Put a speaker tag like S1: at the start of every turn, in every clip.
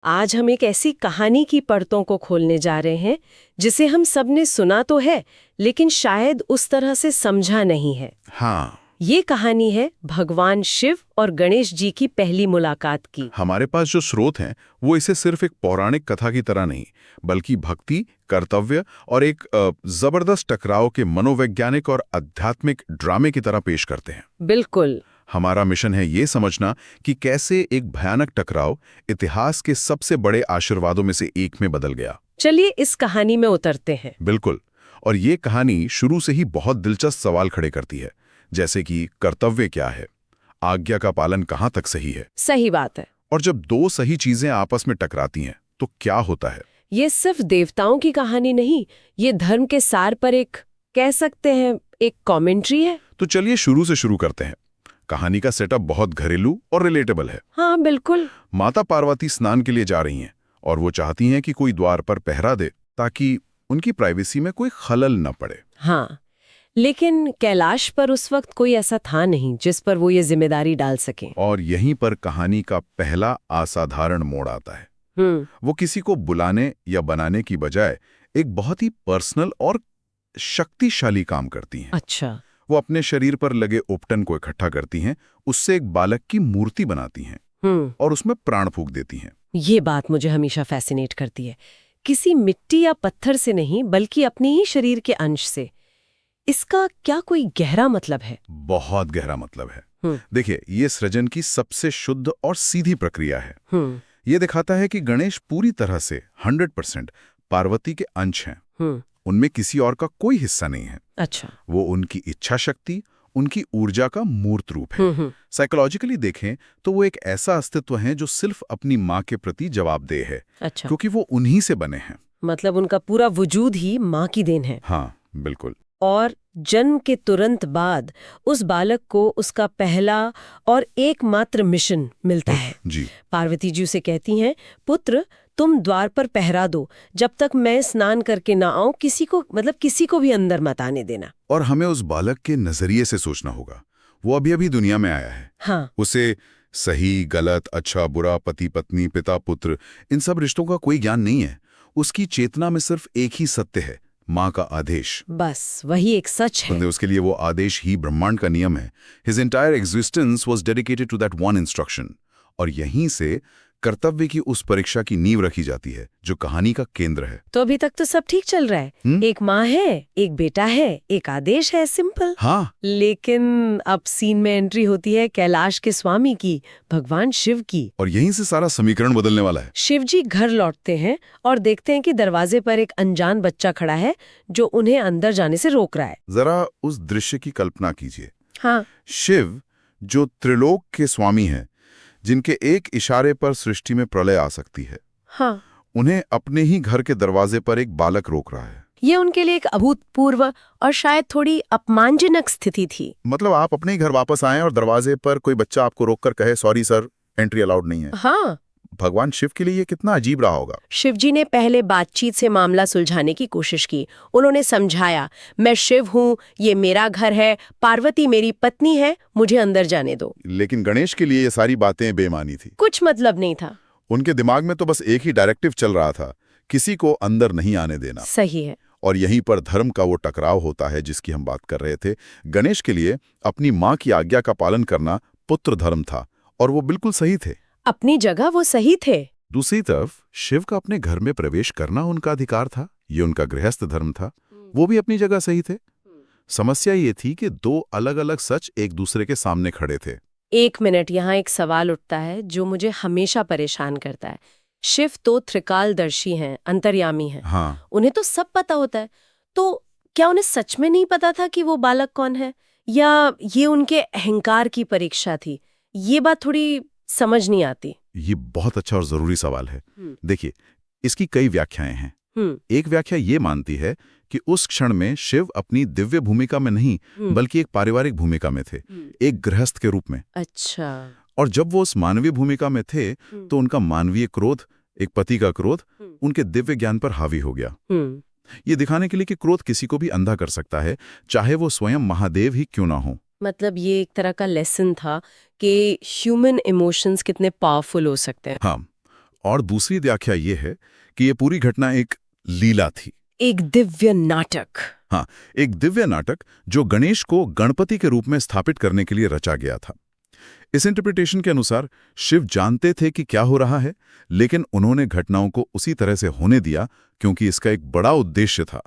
S1: आज हम एक ऐसी कहानी की परतों को खोलने जा रहे हैं जिसे हम सबने सुना तो है, लेकिन शायद उस तरह से समझा नहीं है।
S2: हाँ।
S1: ये कहानी है भगवान शिव और गणेश जी की पहली मुलाकात की।
S2: हमारे पास जो स्रोत हैं वो इसे सिर्फ एक पौराणिक कथा की तरह नहीं, बल्कि भक्ति, कर्तव्य और एक जबरदस्त टकराव के मनोवैज्ञानिक और आध्यात्मिक ड्रामे की तरह पेश करते हैं।
S1: बिल्कुल।
S2: हमारा मिशन है ये समझना कि कैसे एक भयानक टकराव इतिहास के सबसे बड़े आशीर्वादों में से एक में बदल गया।
S1: चलिए इस कहानी में उतरते हैं।
S2: बिल्कुल। और ये कहानी शुरू से ही बहुत दिलचस्प सवाल खड़े करती है, जैसे कि कर्तव्य क्या है, आज्ञा का पालन कहाँ तक सही है।
S1: सही बात है।
S2: और जब दो सही चीजें आपस में टकराती हैं तो क्या होता है।
S1: ये सिर्फ देवताओं की कहानी नहीं, ये धर्म के सार पर एक, कह सकते हैं, एक कमेंट्री है।
S2: तो चलिए शुरू से शुरू करते हैं। कहानी का सेटअप बहुत घरेलू और रिलेटेबल है।
S1: हाँ बिल्कुल।
S2: माता पार्वती स्नान के लिए जा रही हैं और वो चाहती हैं कि कोई द्वार पर पहरा दे ताकि उनकी प्राइवेसी में कोई खलल न पड़े।
S1: हाँ, लेकिन कैलाश पर उस वक्त कोई ऐसा था नहीं जिस पर वो ये जिम्मेदारी डाल सके।
S2: और यहीं पर कहानी का पहला असाधारण मोड़ आता है। वो किसी को बुलाने या बनाने की बजाय एक बहुत ही पर्सनल और शक्तिशाली काम करती हैं।
S1: अच्छा।
S2: वो अपने शरीर पर लगे उपटन को इकट्ठा करती हैं, उससे एक बालक की मूर्ति बनाती हैं और उसमें प्राण फूंक देती हैं।
S1: ये बात मुझे हमेशा फैसिनेट करती है। किसी मिट्टी या पत्थर से नहीं, बल्कि अपने ही शरीर के अंश से। इसका क्या कोई गहरा मतलब है?
S2: बहुत गहरा मतलब है। देखिए, ये सृजन की सबसे शुद्ध और सीधी प्रक्रिया है। ये दिखाता है कि गणेश पूरी तरह से 100% पार्वती के अंश हैं। उनमें किसी और का कोई हिस्सा नहीं है।
S1: अच्छा।
S2: वो उनकी इच्छा शक्ति, उनकी ऊर्जा का मूर्त रूप है। साइकोलॉजिकली देखें तो वो एक ऐसा अस्तित्व है जो सिर्फ अपनी माँ के प्रति जवाबदेह है।
S1: अच्छा।
S2: क्योंकि वो उन्हीं से बने हैं।
S1: मतलब उनका पूरा वजूद ही माँ की देन है।
S2: हाँ बिल्कुल।
S1: और जन्म के तुरंत बाद उस बालक को उसका पहला और एकमात्र मिशन मिलता है।
S2: जी।
S1: पार्वती जी उसे कहती हैं, पुत्र तुम द्वार पर पहरा दो, जब तक मैं स्नान करके ना आऊं किसी को भी अंदर मत आने देना।
S2: और हमें उस बालक के नजरिए से सोचना होगा। वो अभी अभी दुनिया में आया है।
S1: हाँ।
S2: उसे सही गलत, अच्छा बुरा, पति पत्नी, पिता पुत्र, इन सब रिश्तों का कोई ज्ञान नहीं है। उसकी चेतना में सिर्फ एक ही सत्य है, माँ का आदेश।
S1: बस वही एक सच है।
S2: उसके लिए वो आदेश ही ब्रह्मांड का नियम है। His entire existence was dedicated to that one instruction। और यहीं से कर्तव्य की उस परीक्षा की नींव रखी जाती है जो कहानी का केंद्र है।
S1: तो अभी तक तो सब ठीक चल रहा है। एक माँ है, एक बेटा है, एक आदेश है, सिंपल।
S2: हाँ।
S1: लेकिन अब सीन में एंट्री होती है कैलाश के स्वामी की, भगवान शिव की।
S2: और यहीं से सारा समीकरण बदलने वाला है।
S1: शिव जी घर लौटते हैं और देखते हैं कि दरवाजे पर एक अनजान बच्चा खड़ा है जो उन्हें अंदर जाने से रोक रहा है।
S2: जरा उस दृश्य की कल्पना कीजिए।
S1: हाँ।
S2: शिव जो त्रिलोक के स्वामी हैं, जिनके एक इशारे पर सृष्टि में प्रलय आ सकती है।
S1: हाँ।
S2: उन्हें अपने ही घर के दरवाजे पर एक बालक रोक रहा है।
S1: ये उनके लिए एक अभूतपूर्व और शायद थोड़ी अपमानजनक स्थिति थी।
S2: मतलब आप अपने ही घर वापस आएं और दरवाजे पर कोई बच्चा आपको रोककर कहे, सॉरी सर, एंट्री अलाउड नहीं है।
S1: हाँ।
S2: भगवान शिव के लिए ये कितना अजीब रहा होगा।
S1: शिवजी ने पहले बातचीत से मामला सुलझाने की कोशिश की। उन्होंने समझाया, मैं शिव हूँ, ये मेरा घर है, पार्वती मेरी पत्नी है, मुझे अंदर जाने दो।
S2: लेकिन गणेश के लिए ये सारी बातें बेमानी थी।
S1: कुछ मतलब नहीं था।
S2: उनके दिमाग में तो बस एक ही डायरेक्टिव चल रहा था, किसी को अंदर नहीं आने देना।
S1: सही है।
S2: और यहीं पर धर्म का वो टकराव होता है जिसकी हम बात कर रहे थे। गणेश के लिए अपनी माँ की आज्ञा का पालन करना पुत्र धर्म था और वो बिल्कुल सही थे।
S1: अपनी जगह वो सही थे।
S2: दूसरी तरफ शिव का अपने घर में प्रवेश करना उनका अधिकार था, ये उनका गृहस्थ धर्म था, वो भी अपनी जगह सही थे। समस्या ये थी कि दो अलग अलग सच एक दूसरे के सामने खड़े थे।
S1: एक मिनट, यहाँ एक सवाल उठता है जो मुझे हमेशा परेशान करता है। शिव तो त्रिकालदर्शी हैं, अंतर्यामी हैं।
S2: हाँ।
S1: उन्हें तो सब पता होता है, तो क्या उन्हें सच में नहीं पता था कि वो बालक कौन है, या ये उनके अहंकार की परीक्षा थी? ये बात थोड़ी समझ नहीं आती।
S2: ये बहुत अच्छा और जरूरी सवाल है। देखिए, इसकी कई व्याख्याएं हैं। एक व्याख्या ये मानती है कि उस क्षण में शिव अपनी दिव्य भूमिका में नहीं, बल्कि एक पारिवारिक भूमिका में थे, एक गृहस्थ के रूप में।
S1: अच्छा।
S2: और जब वो उस मानवीय भूमिका में थे तो उनका मानवीय क्रोध, एक पति का क्रोध, उनके दिव्य ज्ञान पर हावी हो गया। ये दिखाने के लिए कि क्रोध किसी को भी अंधा कर सकता है, चाहे वो स्वयं महादेव ही क्यों ना हो।
S1: मतलब ये एक तरह का लेसन था कि ह्यूमन इमोशंस कितने पावरफुल हो सकते हैं।
S2: हाँ, और दूसरी व्याख्या ये है कि ये पूरी घटना एक लीला थी,
S1: एक दिव्य नाटक।
S2: हाँ, एक दिव्य नाटक जो गणेश को गणपति के रूप में स्थापित करने के लिए रचा गया था। इस इंटरप्रिटेशन के अनुसार शिव जानते थे कि क्या हो रहा है, लेकिन उन्होंने घटनाओं को उसी तरह से होने दिया क्योंकि इसका एक बड़ा उद्देश्य था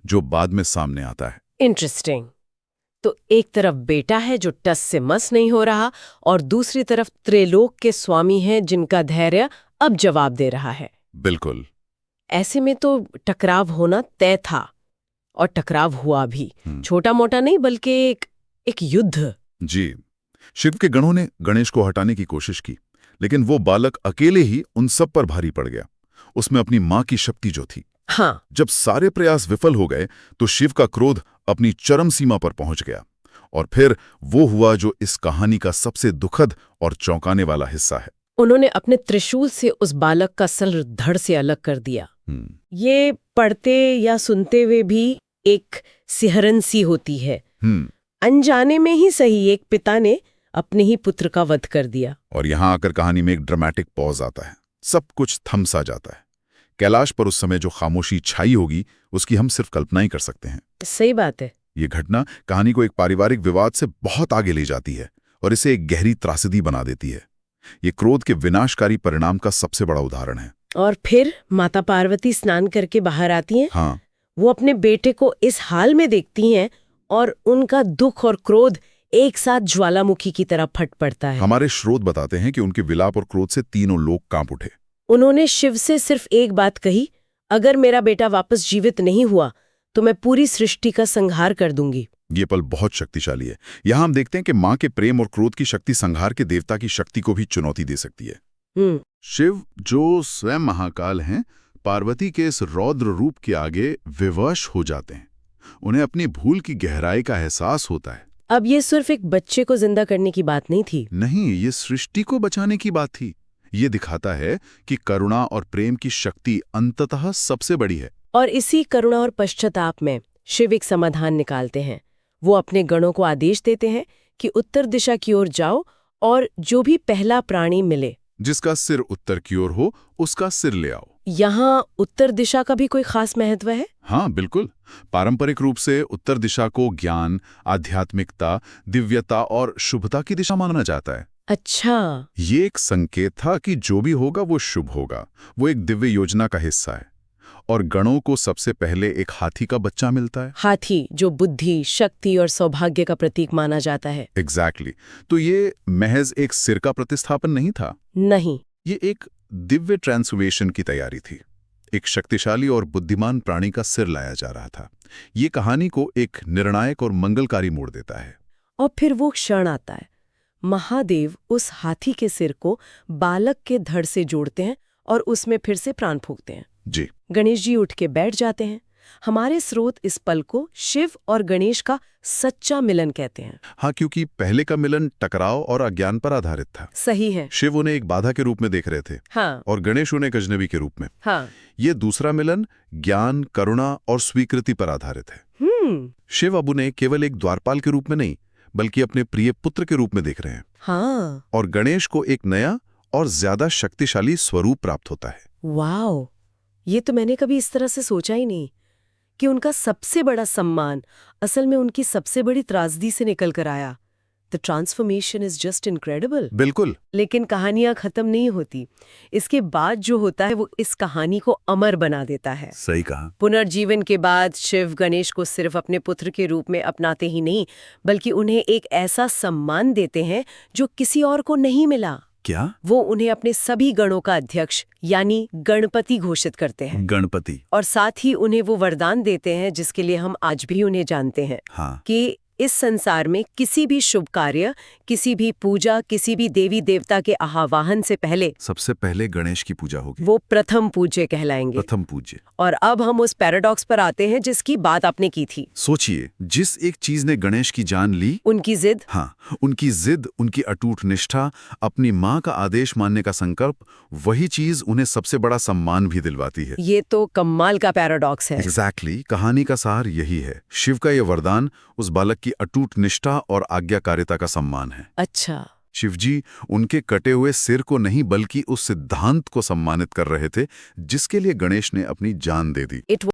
S2: जो बाद में सामने आता है।
S1: इंटरेस्टिंग। तो एक तरफ बेटा है जो टस से मस नहीं हो रहा, और दूसरी तरफ त्रिलोक के स्वामी हैं जिनका धैर्य अब जवाब दे रहा है।
S2: बिल्कुल।
S1: ऐसे में तो टकराव होना तय था, और टकराव हुआ भी। छोटा मोटा नहीं, बल्कि एक युद्ध।
S2: जी। शिव के गणों ने गणेश को हटाने की कोशिश की, लेकिन वो बालक अकेले ही उन सब पर भारी पड़ गया। उसमें अपनी मां की शक्ति जो थी।
S1: हाँ।
S2: जब सारे प्रयास विफल हो गए तो शिव का क्रोध अपनी चरम सीमा पर पहुंच गया, और फिर वो हुआ जो इस कहानी का सबसे दुखद और चौंकाने वाला हिस्सा है।
S1: उन्होंने अपने त्रिशूल से उस बालक का सर धड़ से अलग कर दिया। ये पढ़ते या सुनते हुए भी एक सिहरन सी होती है। अनजाने में ही सही, एक पिता ने अपने ही पुत्र का वध कर दिया।
S2: और यहां आकर कहानी में एक ड्रामेटिक पॉज आता है। सब कुछ थम सा जाता है। कैलाश पर उस समय जो खामोशी छाई होगी उसकी हम सिर्फ कल्पना ही कर सकते हैं।
S1: सही बात है।
S2: ये घटना कहानी को एक पारिवारिक विवाद से बहुत आगे ले जाती है और इसे एक गहरी त्रासदी बना देती है। ये क्रोध के विनाशकारी परिणाम का सबसे बड़ा उदाहरण है।
S1: और फिर माता पार्वती स्नान करके बाहर आती हैं।
S2: हाँ।
S1: वो अपने बेटे को इस हाल में देखती हैं और उनका दुख और क्रोध एक साथ ज्वालामुखी की तरह फट पड़ता है।
S2: हमारे स्रोत बताते हैं कि उनके विलाप और क्रोध से तीनों लोग कांप उठे।
S1: उन्होंने शिव से सिर्फ एक बात कही, अगर मेरा बेटा वापस जीवित नहीं हुआ तो मैं पूरी सृष्टि का संहार कर दूंगी।
S2: ये पल बहुत शक्तिशाली है। यहां हम देखते हैं कि मां के प्रेम और क्रोध की शक्ति संहार के देवता की शक्ति को भी चुनौती दे सकती है। शिव, जो स्वयं महाकाल हैं, पार्वती के इस रौद्र रूप के आगे विवश हो जाते हैं। उन्हें अपनी भूल की गहराई का एहसास होता है।
S1: अब ये सिर्फ एक बच्चे को जिंदा करने की बात नहीं थी।
S2: नहीं, ये सृष्टि को बचाने की बात थी। ये दिखाता है कि करुणा और प्रेम की शक्ति अंततः सबसे बड़ी है।
S1: और इसी करुणा और पश्चाताप में शिव एक समाधान निकालते हैं। वो अपने गणों को आदेश देते हैं कि उत्तर दिशा की ओर जाओ और जो भी पहला प्राणी मिले,
S2: जिसका सिर उत्तर की ओर हो, उसका सिर ले आओ।
S1: यहाँ उत्तर दिशा का भी कोई खास महत्व है?
S2: हाँ, बिल्कुल। पारंपरिक रूप से उत्तर दिशा को ज्ञान, आध्यात्मिकता, दिव्यता और शुभता की दिशा माना जाता है।
S1: अच्छा।
S2: ये एक संकेत था कि जो भी होगा वो शुभ होगा। वो एक दिव्य योजना का हिस्सा है। और गणों को सबसे पहले एक हाथी का बच्चा मिलता है।
S1: हाथी, जो बुद्धि, शक्ति और सौभाग्य का प्रतीक माना जाता है।
S2: एग्जैक्टली। तो ये महज एक सिर का प्रतिस्थापन नहीं था।
S1: नहीं,
S2: ये एक दिव्य ट्रांसफॉर्मेशन की तैयारी थी। एक शक्तिशाली और बुद्धिमान प्राणी का सिर लाया जा रहा था। ये कहानी को एक निर्णायक और मंगलकारी मोड़ देता है।
S1: और फिर वो क्षण आता है, महादेव उस हाथी के सिर को बालक के धड़ से जोड़ते हैं और उसमें फिर से प्राण फूंकते हैं।
S2: जी।
S1: गणेश जी उठ के बैठ जाते हैं। हमारे स्रोत इस पल को शिव और गणेश का सच्चा मिलन कहते हैं।
S2: हाँ, क्योंकि पहले का मिलन टकराव और अज्ञान पर आधारित था।
S1: सही है।
S2: शिव उन्हें एक बाधा के रूप में देख रहे थे।
S1: हाँ।
S2: और गणेश उन्हें एक अजनबी के रूप में।
S1: हाँ।
S2: ये दूसरा मिलन ज्ञान, करुणा और स्वीकृति पर आधारित है। शिव अब उन्हें केवल एक द्वारपाल के रूप में नहीं, बल्कि अपने प्रिय पुत्र के रूप में देख रहे हैं।
S1: हाँ।
S2: और गणेश को एक नया और ज्यादा शक्तिशाली स्वरूप प्राप्त होता है।
S1: वाओ, ये तो मैंने कभी इस तरह से सोचा ही नहीं कि उनका सबसे बड़ा सम्मान असल में उनकी सबसे बड़ी त्रासदी से निकल कर आया। The transformation is just incredible.
S2: बिल्कुल।
S1: लेकिन कहानियां खत्म नहीं होती। इसके बाद जो होता है वो इस कहानी को अमर बना देता है।
S2: सही कहा।
S1: पुनर्जीवन के बाद शिव गणेश को सिर्फ अपने पुत्र के रूप में अपनाते ही नहीं, बल्कि उन्हें एक ऐसा सम्मान देते हैं जो किसी और को नहीं मिला।
S2: क्या?
S1: वो उन्हें अपने सभी गणों का अध्यक्ष यानी गणपति घोषित करते हैं।
S2: गणपति।
S1: और साथ ही उन्हें वो वरदान देते हैं जिसके लिए हम आज भी उन्हें जानते हैं।
S2: हाँ।
S1: कि इस संसार में किसी भी शुभ कार्य, किसी भी पूजा, किसी भी देवी देवता के आवाहन से पहले
S2: सबसे पहले गणेश की पूजा होगी।
S1: वो प्रथम पूज्य कहलाएंगे।
S2: प्रथम पूज्य।
S1: और अब हम उस पैराडॉक्स पर आते हैं जिसकी बात आपने की थी।
S2: सोचिए, जिस एक चीज ने गणेश की जान ली,
S1: उनकी जिद।
S2: हाँ, उनकी जिद, उनकी अटूट निष्ठा, अपनी माँ का आदेश मानने का संकल्प, वही चीज उन्हें सबसे बड़ा सम्मान भी दिलवाती है।
S1: ये तो कमाल का पैराडॉक्स है।
S2: एग्जैक्टली। कहानी का सार यही है। शिव का ये वरदान उस बालक की अटूट निष्ठा और आज्ञाकारिता का सम्मान है।
S1: अच्छा।
S2: शिवजी उनके कटे हुए सिर को नहीं बल्कि उस सिद्धांत को सम्मानित कर रहे थे जिसके लिए गणेश ने अपनी जान दे दी।